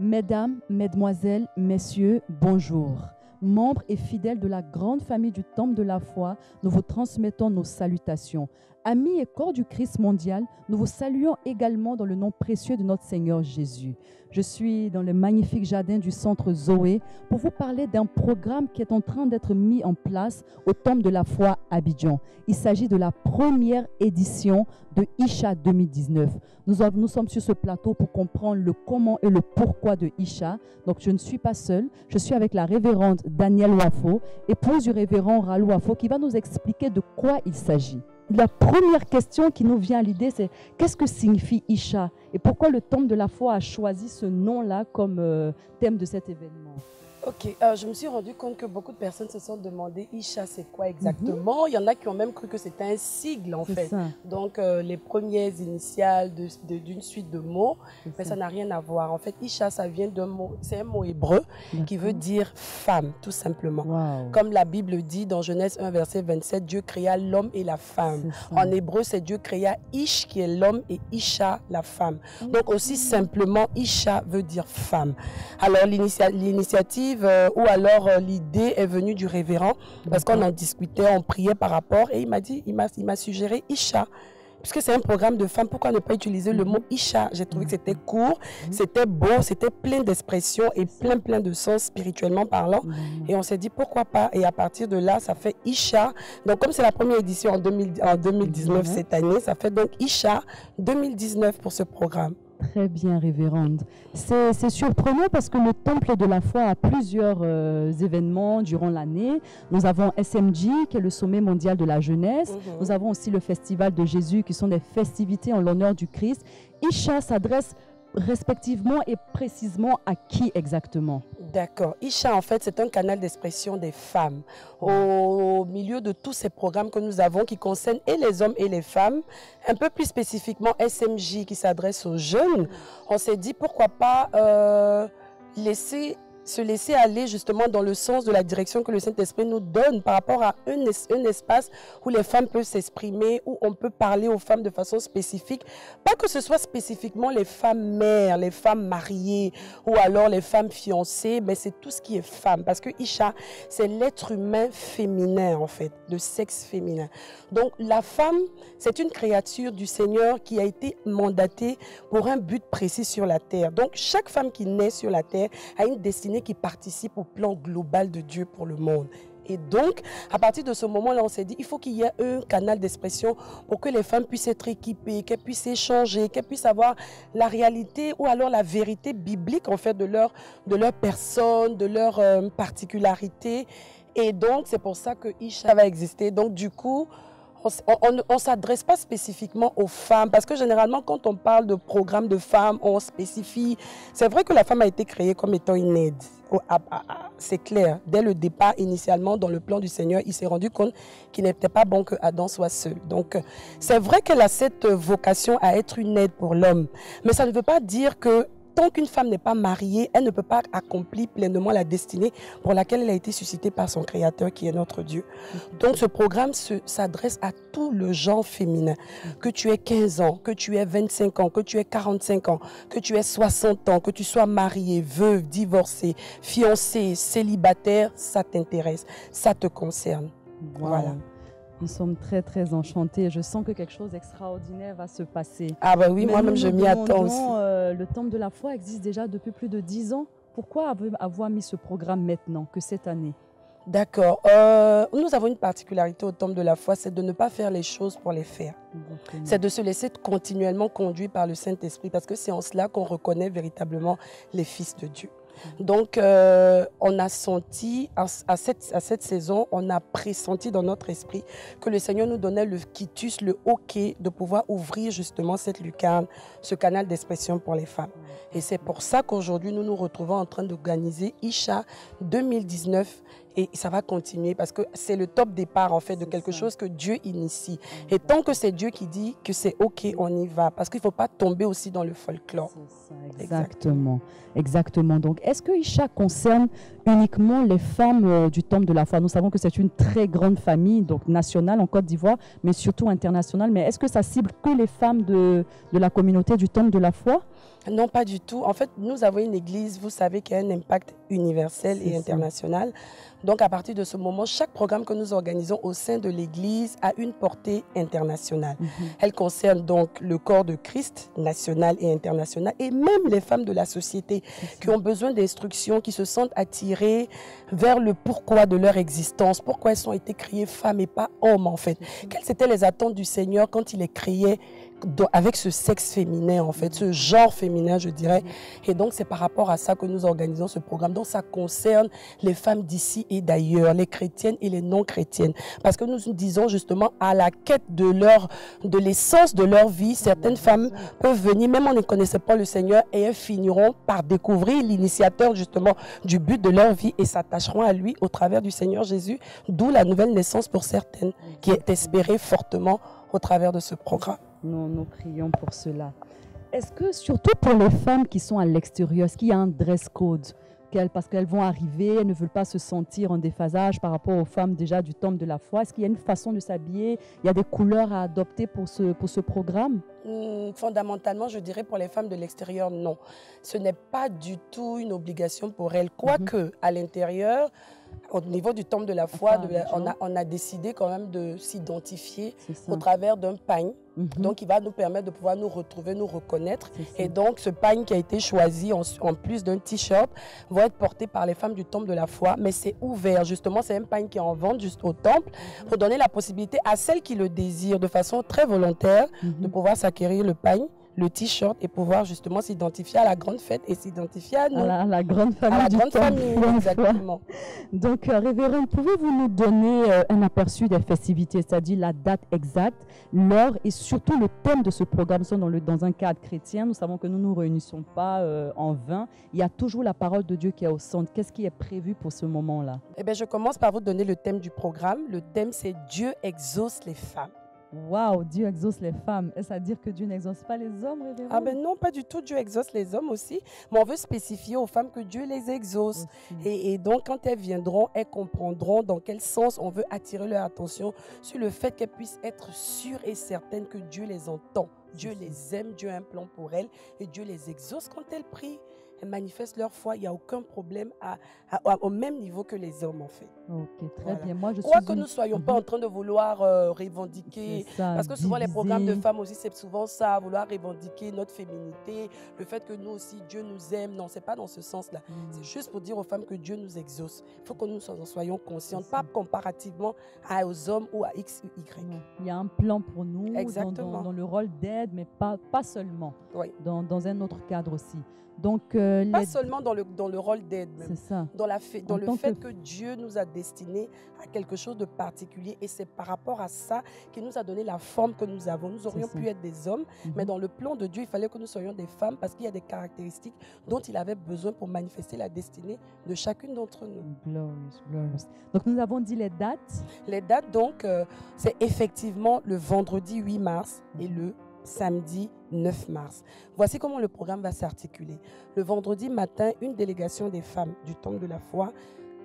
Mesdames, Mesdemoiselles, Messieurs, bonjour. Membres et fidèles de la grande famille du Temple de la foi, nous vous transmettons nos salutations. Amis et corps du Christ mondial, nous vous saluons également dans le nom précieux de notre Seigneur Jésus. Je suis dans le magnifique jardin du centre Zoé pour vous parler d'un programme qui est en train d'être mis en place au Temple de la foi Abidjan. Il s'agit de la première édition de Isha 2019. Nous sommes sur ce plateau pour comprendre le comment et le pourquoi de Isha. Donc je ne suis pas seule, je suis avec la révérende Danielle Wafo, épouse du révérend Ralou Wafo, qui va nous expliquer de quoi il s'agit. La première question qui nous vient à l'idée, c'est qu'est-ce que signifie Isha et pourquoi le Temple de la foi a choisi ce nom-là comme thème de cet événement? Ok, je me suis rendu compte que beaucoup de personnes se sont demandé Isha, c'est quoi exactement? Il y en a qui ont même cru que c'était un sigle en fait. Ça. Donc les premières initiales d'une suite de mots, mais ça n'a rien à voir. En fait, Isha, ça vient d'un mot, c'est un mot hébreu qui veut dire femme, tout simplement. Wow. Comme la Bible dit dans Genèse 1, verset 27, Dieu créa l'homme et la femme. En hébreu, c'est Dieu créa Ish qui est l'homme et Isha la femme. Donc aussi simplement, Isha veut dire femme. Alors l'initiative ou alors l'idée est venue du révérend parce qu'on en discutait, on priait par rapport et il m'a dit, il m'a suggéré Isha. Puisque c'est un programme de femmes, pourquoi ne pas utiliser le mot Isha? J'ai trouvé que c'était court, c'était beau, c'était plein d'expressions et plein de sens spirituellement parlant. Et on s'est dit pourquoi pas. Et à partir de là, ça fait Isha. Donc comme c'est la première édition en 2019 cette année, ça fait donc Isha 2019 pour ce programme. Très bien, révérende. C'est surprenant parce que le Temple de la foi a plusieurs événements durant l'année. Nous avons SMJ, qui est le sommet mondial de la jeunesse. Nous avons aussi le Festival de Jésus, qui sont des festivités en l'honneur du Christ. Isha s'adresse respectivement et précisément à qui exactement? D'accord. Isha, en fait, c'est un canal d'expression des femmes. Au milieu de tous ces programmes que nous avons qui concernent et les hommes et les femmes, un peu plus spécifiquement SMJ qui s'adresse aux jeunes, on s'est dit pourquoi pas se laisser aller justement dans le sens de la direction que le Saint-Esprit nous donne par rapport à un espace où les femmes peuvent s'exprimer, où on peut parler aux femmes de façon spécifique. Pas que ce soit spécifiquement les femmes mères, les femmes mariées ou alors les femmes fiancées, mais c'est tout ce qui est femme. Parce que Isha, c'est l'être humain féminin en fait, de sexe féminin. Donc la femme, c'est une créature du Seigneur qui a été mandatée pour un but précis sur la terre. Donc chaque femme qui naît sur la terre a une destinée qui participe au plan global de Dieu pour le monde. Et donc, à partir de ce moment-là, on s'est dit, il faut qu'il y ait un canal d'expression pour que les femmes puissent être équipées, qu'elles puissent échanger, qu'elles puissent avoir la réalité ou alors la vérité biblique en fait de leur personne, de leur particularité. Et donc, c'est pour ça que Isha va exister. Donc, du coup, on ne s'adresse pas spécifiquement aux femmes parce que généralement quand on parle de programme de femmes, on spécifie. C'est vrai que la femme a été créée comme étant une aide. C'est clair. Dès le départ, initialement, dans le plan du Seigneur, il s'est rendu compte qu'il n'était pas bon que Adam soit seul. Donc, c'est vrai qu'elle a cette vocation à être une aide pour l'homme. Mais ça ne veut pas dire que tant qu'une femme n'est pas mariée, elle ne peut pas accomplir pleinement la destinée pour laquelle elle a été suscitée par son Créateur qui est notre Dieu. Donc ce programme s'adresse à tout le genre féminin. Que tu aies 15 ans, que tu aies 25 ans, que tu aies 45 ans, que tu aies 60 ans, que tu sois mariée, veuve, divorcée, fiancée, célibataire, ça t'intéresse, ça te concerne. Wow. Voilà. Nous sommes très, très enchantés. Je sens que quelque chose d'extraordinaire va se passer. Ah bah oui, moi-même, je m'y attends aussi. Le Temple de la foi existe déjà depuis plus de 10 ans. Pourquoi avoir mis ce programme maintenant, que cette année? D'accord. Nous avons une particularité au Temple de la foi, c'est de ne pas faire les choses pour les faire. C'est de se laisser continuellement conduire par le Saint-Esprit, parce que c'est en cela qu'on reconnaît véritablement les fils de Dieu. Donc, on a senti, à cette saison, on a pressenti dans notre esprit que le Seigneur nous donnait le quitus, le OK de pouvoir ouvrir justement cette lucarne, ce canal d'expression pour les femmes. Et c'est pour ça qu'aujourd'hui, nous nous retrouvons en train d'organiser Isha 2019 Et ça va continuer parce que c'est le top départ en fait de quelque chose que Dieu initie. Et tant que c'est Dieu qui dit que c'est OK, on y va. Parce qu'il ne faut pas tomber aussi dans le folklore. C'est ça, exactement. Exactement. Donc, est-ce que Isha concerne uniquement les femmes du Temple de la foi? Nous savons que c'est une très grande famille, donc nationale en Côte d'Ivoire, mais surtout internationale. Mais est-ce que ça cible que les femmes de la communauté du Temple de la foi? Non, pas du tout. En fait, nous avons une église, vous savez, qui a un impact universel et international. Donc, à partir de ce moment, chaque programme que nous organisons au sein de l'église a une portée internationale. Elle concerne donc le corps de Christ, national et international, et même les femmes de la société qui ont besoin d'instructions, qui se sentent attirées vers le pourquoi de leur existence, pourquoi elles ont été créées femmes et pas hommes, en fait. Quelles étaient les attentes du Seigneur quand il les créait avec ce sexe féminin, en fait, ce genre féminin, je dirais. Et donc, c'est par rapport à ça que nous organisons ce programme. Donc, ça concerne les femmes d'ici et d'ailleurs, les chrétiennes et les non-chrétiennes. Parce que nous disons justement, à la quête de l'essence de leur vie, certaines femmes peuvent venir, même en ne connaissant pas le Seigneur, et elles finiront par découvrir l'initiateur justement du but de leur vie et s'attacheront à lui au travers du Seigneur Jésus, d'où la nouvelle naissance pour certaines, qui est espérée fortement au travers de ce programme. Nous prions pour cela. Est-ce que, surtout pour les femmes qui sont à l'extérieur, est-ce qu'il y a un dress code? Parce qu'elles vont arriver, elles ne veulent pas se sentir en déphasage par rapport aux femmes déjà du Temple de la foi. Est-ce qu'il y a une façon de s'habiller? Il y a des couleurs à adopter pour ce programme? Fondamentalement, je dirais pour les femmes de l'extérieur, non. Ce n'est pas du tout une obligation pour elles. Quoique, à l'intérieur, au niveau du Temple de la foi, on a décidé quand même de s'identifier au travers d'un pagne. Donc, qui va nous permettre de pouvoir nous retrouver, nous reconnaître. Et donc, ce pagne qui a été choisi, en plus d'un t-shirt, va être porté par les femmes du Temple de la foi. Mais c'est ouvert, justement. C'est un pagne qui est en vente juste au Temple pour donner la possibilité à celles qui le désirent de façon très volontaire de pouvoir s'acquérir le pagne, le t-shirt et pouvoir justement s'identifier à la grande fête et s'identifier à nous. À la grande famille. À la grande famille, exactement. Donc, révérende, pouvez-vous nous donner un aperçu des festivités, c'est-à-dire la date exacte, l'heure et surtout le thème de ce programme? Nous sommes dans un cadre chrétien, nous savons que nous ne nous réunissons pas en vain. Il y a toujours la parole de Dieu qui est au centre. Qu'est-ce qui est prévu pour ce moment-là? Eh bien, je commence par vous donner le thème du programme. Le thème, c'est Dieu exauce les femmes. Waouh, Dieu exauce les femmes. Est-ce à dire que Dieu n'exauce pas les hommes, révérend? Ah ben non, pas du tout. Dieu exauce les hommes aussi. Mais on veut spécifier aux femmes que Dieu les exauce. Et donc, quand elles viendront, elles comprendront dans quel sens on veut attirer leur attention sur le fait qu'elles puissent être sûres et certaines que Dieu les entend. Dieu les aime, Dieu a un plan pour elles et Dieu les exauce quand elles prient. Elles manifestent leur foi, il n'y a aucun problème au même niveau que les hommes en fait. Ok, très bien. Moi, Quoi que nous ne soyons pas en train de vouloir revendiquer, parce que souvent les programmes de femmes aussi, c'est souvent ça, vouloir revendiquer notre féminité, le fait que nous aussi, Dieu nous aime. Non, ce n'est pas dans ce sens-là. C'est juste pour dire aux femmes que Dieu nous exauce. Il faut que nous en soyons conscientes, pas comparativement aux hommes ou à X ou Y. Il y a un plan pour nous dans le rôle d'aide, mais pas seulement, dans un autre cadre aussi. Donc, pas seulement dans le rôle d'aide, c'est ça. Dans le fait que Dieu nous a destinés à quelque chose de particulier et c'est par rapport à ça qu'il nous a donné la forme que nous avons. Nous aurions pu être des hommes, mais dans le plan de Dieu, il fallait que nous soyons des femmes parce qu'il y a des caractéristiques dont il avait besoin pour manifester la destinée de chacune d'entre nous. Glorious. Donc, nous avons dit les dates. Les dates, donc, c'est effectivement le vendredi 8 mars et le samedi 9 mars. Voici comment le programme va s'articuler. Le vendredi matin, une délégation des femmes du Temple de la foi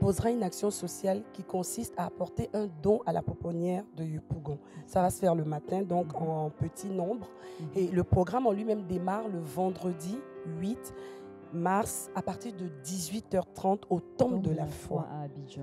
posera une action sociale qui consiste à apporter un don à la pouponnière de Yopougon. Ça va se faire le matin, donc en petit nombre. Et le programme en lui-même démarre le vendredi 8 mars à partir de 18h30 au Temple de la foi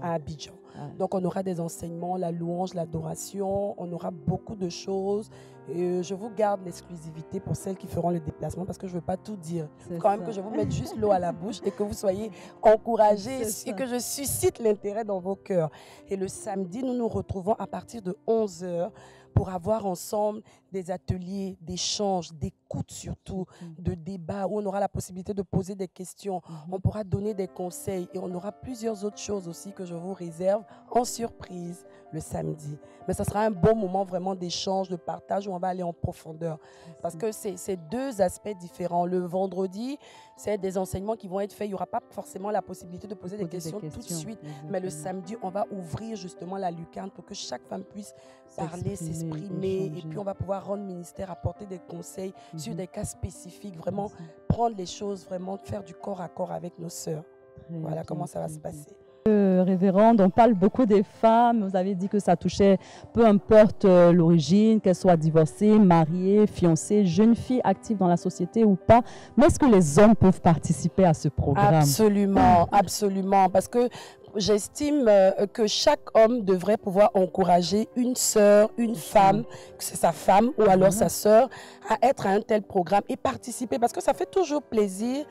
à Abidjan. Donc on aura des enseignements, la louange, l'adoration, on aura beaucoup de choses. Et je vous garde l'exclusivité pour celles qui feront le déplacement parce que je ne veux pas tout dire. Quand même que je vous mette juste l'eau à la bouche et que vous soyez encouragés et que je suscite l'intérêt dans vos cœurs. Et le samedi, nous nous retrouvons à partir de 11h pour avoir ensemble des ateliers d'échange, d'écoute surtout, de débat, où on aura la possibilité de poser des questions, on pourra donner des conseils et on aura plusieurs autres choses aussi que je vous réserve en surprise le samedi. Mais ça sera un bon moment vraiment d'échange, de partage où on va aller en profondeur. Parce que c'est deux aspects différents. Le vendredi, c'est des enseignements qui vont être faits. Il n'y aura pas forcément la possibilité de poser des questions tout de suite. Mais le samedi, on va ouvrir justement la lucarne pour que chaque femme puisse parler, s'exprimer. Et puis on va pouvoir rendre ministère, apporter des conseils sur des cas spécifiques. Vraiment prendre les choses, vraiment faire du corps à corps avec nos sœurs. Voilà comment ça va se passer. Révérende, on parle beaucoup des femmes. Vous avez dit que ça touchait peu importe l'origine, qu'elles soient divorcées, mariées, fiancées, jeunes filles actives dans la société ou pas. Mais est-ce que les hommes peuvent participer à ce programme? Absolument, absolument. Parce que j'estime que chaque homme devrait pouvoir encourager une sœur, une femme, que c'est sa femme ou alors sa sœur, à être à un tel programme et participer. Parce que ça fait toujours plaisir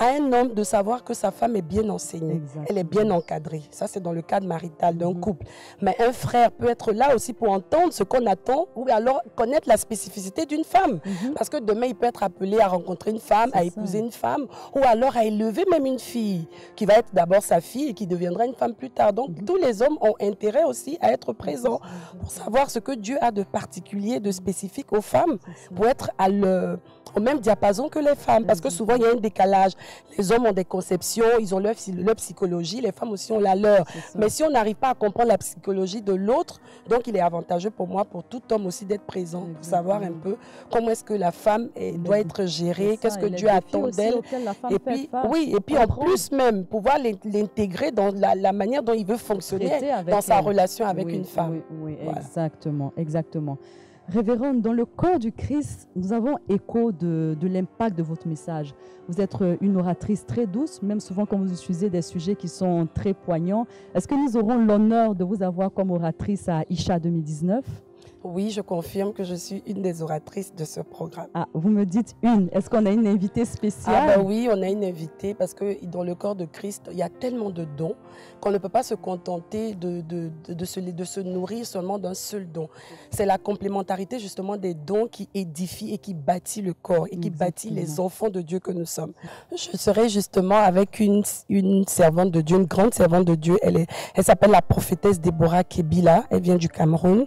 à un homme de savoir que sa femme est bien enseignée, elle est bien encadrée. Ça, c'est dans le cadre marital d'un couple. Mais un frère peut être là aussi pour entendre ce qu'on attend ou alors connaître la spécificité d'une femme. Parce que demain, il peut être appelé à rencontrer une femme, à épouser une femme ou alors à élever même une fille qui va être d'abord sa fille et qui deviendra une femme plus tard. Donc, tous les hommes ont intérêt aussi à être présents pour savoir ce que Dieu a de particulier, de spécifique aux femmes, pour être au même diapason que les femmes. Parce que souvent, il y a un décalage. Les hommes ont des conceptions, ils ont leur psychologie, les femmes aussi ont la leur. Mais si on n'arrive pas à comprendre la psychologie de l'autre, donc il est avantageux pour moi, pour tout homme aussi d'être présent, pour savoir un peu comment est-ce que la femme doit être gérée, qu'est-ce que Dieu attend d'elle. Et puis, et puis en plus même, pouvoir l'intégrer dans la manière dont il veut fonctionner dans sa relation avec une femme. Oui, voilà. Exactement, exactement. Révérende, dans le corps du Christ, nous avons écho de l'impact de votre message. Vous êtes une oratrice très douce, même souvent quand vous utilisez des sujets qui sont très poignants. Est-ce que nous aurons l'honneur de vous avoir comme oratrice à Isha 2019? Oui, je confirme que je suis une des oratrices de ce programme. Ah, vous me dites une. Est-ce qu'on a une invitée spéciale? Ah ben oui, on a une invitée parce que dans le corps de Christ, il y a tellement de dons qu'on ne peut pas se contenter de se nourrir seulement d'un seul don. C'est la complémentarité justement des dons qui édifie et qui bâtit le corps et qui bâtit les enfants de Dieu que nous sommes. Je serai justement avec une servante de Dieu, une grande servante de Dieu. Elle s'appelle la prophétesse Déborah Kebila. Elle vient du Cameroun.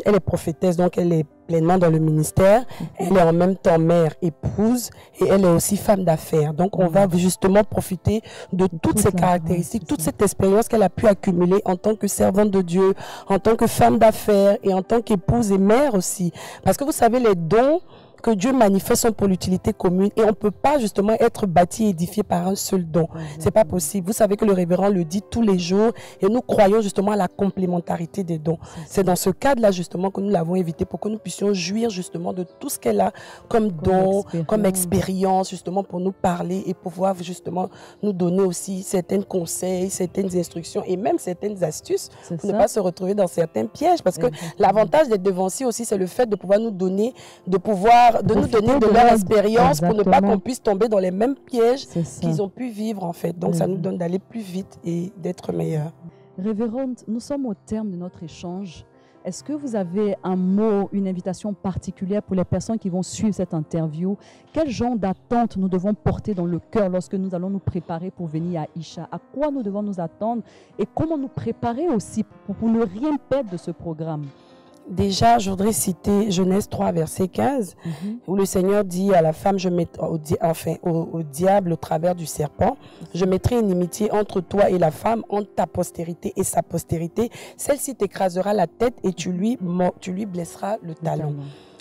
Elle est prophétesse, donc elle est pleinement dans le ministère. Elle est en même temps mère, épouse et elle est aussi femme d'affaires. Donc on va justement profiter de toutes ces caractéristiques, toute cette expérience qu'elle a pu accumuler en tant que servante de Dieu, en tant que femme d'affaires et en tant qu'épouse et mère aussi. Parce que vous savez, les dons que Dieu manifeste sont pour l'utilité commune et on ne peut pas justement être bâti et édifié par un seul don. C'est pas possible. Vous savez que le révérend le dit tous les jours et nous croyons justement à la complémentarité des dons. C'est dans ce cadre-là justement que nous l'avons invité pour que nous puissions jouir justement de tout ce qu'elle a comme don, comme expérience justement pour nous parler et pouvoir justement nous donner aussi certains conseils, certaines instructions et même certaines astuces pour ne pas se retrouver dans certains pièges parce que l'avantage d'être devancier aussi c'est le fait de pouvoir nous donner, de nous donner de leur expérience pour ne pas qu'on puisse tomber dans les mêmes pièges qu'ils ont pu vivre en fait. Donc ça nous donne d'aller plus vite et d'être meilleurs. Révérende, nous sommes au terme de notre échange. Est-ce que vous avez un mot, une invitation particulière pour les personnes qui vont suivre cette interview? Quel genre d'attente nous devons porter dans le cœur lorsque nous allons nous préparer pour venir à Isha? À quoi nous devons nous attendre et comment nous préparer aussi pour ne rien perdre de ce programme? Déjà, je voudrais citer Genèse 3, verset 15, où le Seigneur dit à la femme, au diable au travers du serpent, je mettrai une inimitié entre toi et la femme, entre ta postérité et sa postérité. Celle-ci t'écrasera la tête et tu lui blesseras le talon.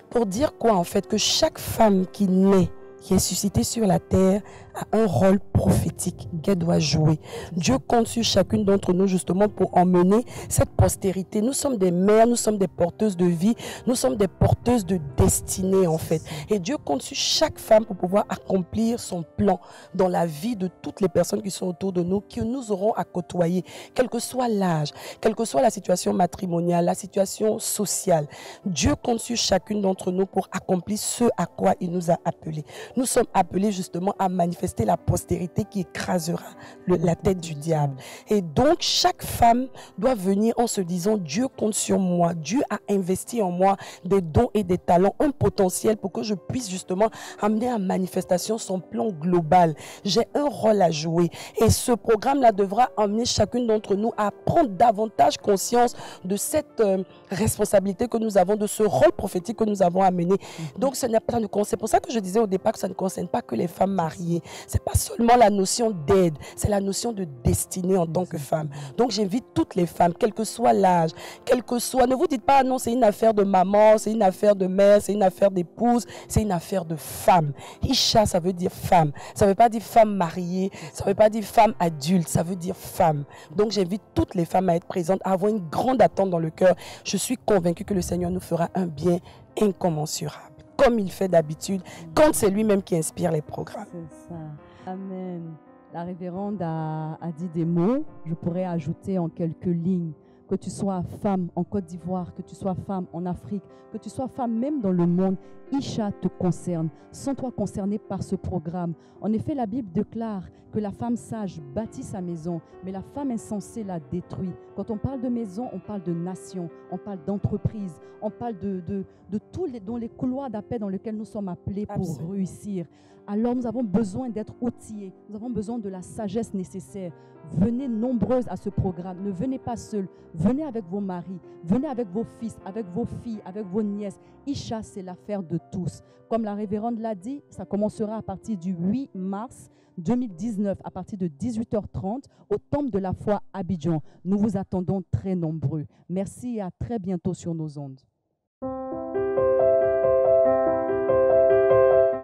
Pour dire quoi en fait? Que chaque femme qui naît, qui est suscitée sur la terre, a un rôle prophétique qu'elle doit jouer. Dieu compte sur chacune d'entre nous justement pour emmener cette postérité. Nous sommes des mères, nous sommes des porteuses de vie, nous sommes des porteuses de destinée en fait. Et Dieu compte sur chaque femme pour pouvoir accomplir son plan dans la vie de toutes les personnes qui sont autour de nous, que nous aurons à côtoyer, quel que soit l'âge, quelle que soit la situation matrimoniale, la situation sociale. Dieu compte sur chacune d'entre nous pour accomplir ce à quoi il nous a appelés. Nous sommes appelés justement à manifester manifester la postérité qui écrasera la tête du diable. Et donc, chaque femme doit venir en se disant, Dieu compte sur moi, Dieu a investi en moi des dons et des talents, un potentiel pour que je puisse justement amener en manifestation son plan global. J'ai un rôle à jouer et ce programme-là devra amener chacune d'entre nous à prendre davantage conscience de cette responsabilité que nous avons, de ce rôle prophétique que nous avons à mener. Donc, c'est pour ça que je disais au départ que ça ne concerne pas que les femmes mariées. C'est pas seulement la notion d'aide, c'est la notion de destinée en tant que femme. Donc, j'invite toutes les femmes, quel que soit l'âge, quel que soit, ne vous dites pas, non, c'est une affaire de maman, c'est une affaire de mère, c'est une affaire d'épouse, c'est une affaire de femme. Isha, ça veut dire femme. Ça ne veut pas dire femme mariée, ça ne veut pas dire femme adulte, ça veut dire femme. Donc, j'invite toutes les femmes à être présentes, à avoir une grande attente dans le cœur. Je suis convaincue que le Seigneur nous fera un bien incommensurable, comme il fait d'habitude, quand c'est lui-même qui inspire les programmes. C'est ça. Amen. La révérende a dit des mots, je pourrais ajouter en quelques lignes. Que tu sois femme en Côte d'Ivoire, que tu sois femme en Afrique, que tu sois femme même dans le monde, Isha te concerne. Sens-toi concerné par ce programme. En effet, la Bible déclare que la femme sage bâtit sa maison, mais la femme insensée la détruit. Quand on parle de maison, on parle de nation, on parle d'entreprise, on parle de tous les couloirs d'appel dans lesquels nous sommes appelés pour réussir. Alors nous avons besoin d'être outillés, nous avons besoin de la sagesse nécessaire. Venez nombreuses à ce programme, ne venez pas seuls, venez avec vos maris, venez avec vos fils, avec vos filles, avec vos nièces. Isha, c'est l'affaire de tous. Comme la révérende l'a dit, ça commencera à partir du 8 mars 2019, à partir de 18h30, au Temple de la Foi Abidjan. Nous vous attendons très nombreux. Merci et à très bientôt sur nos ondes.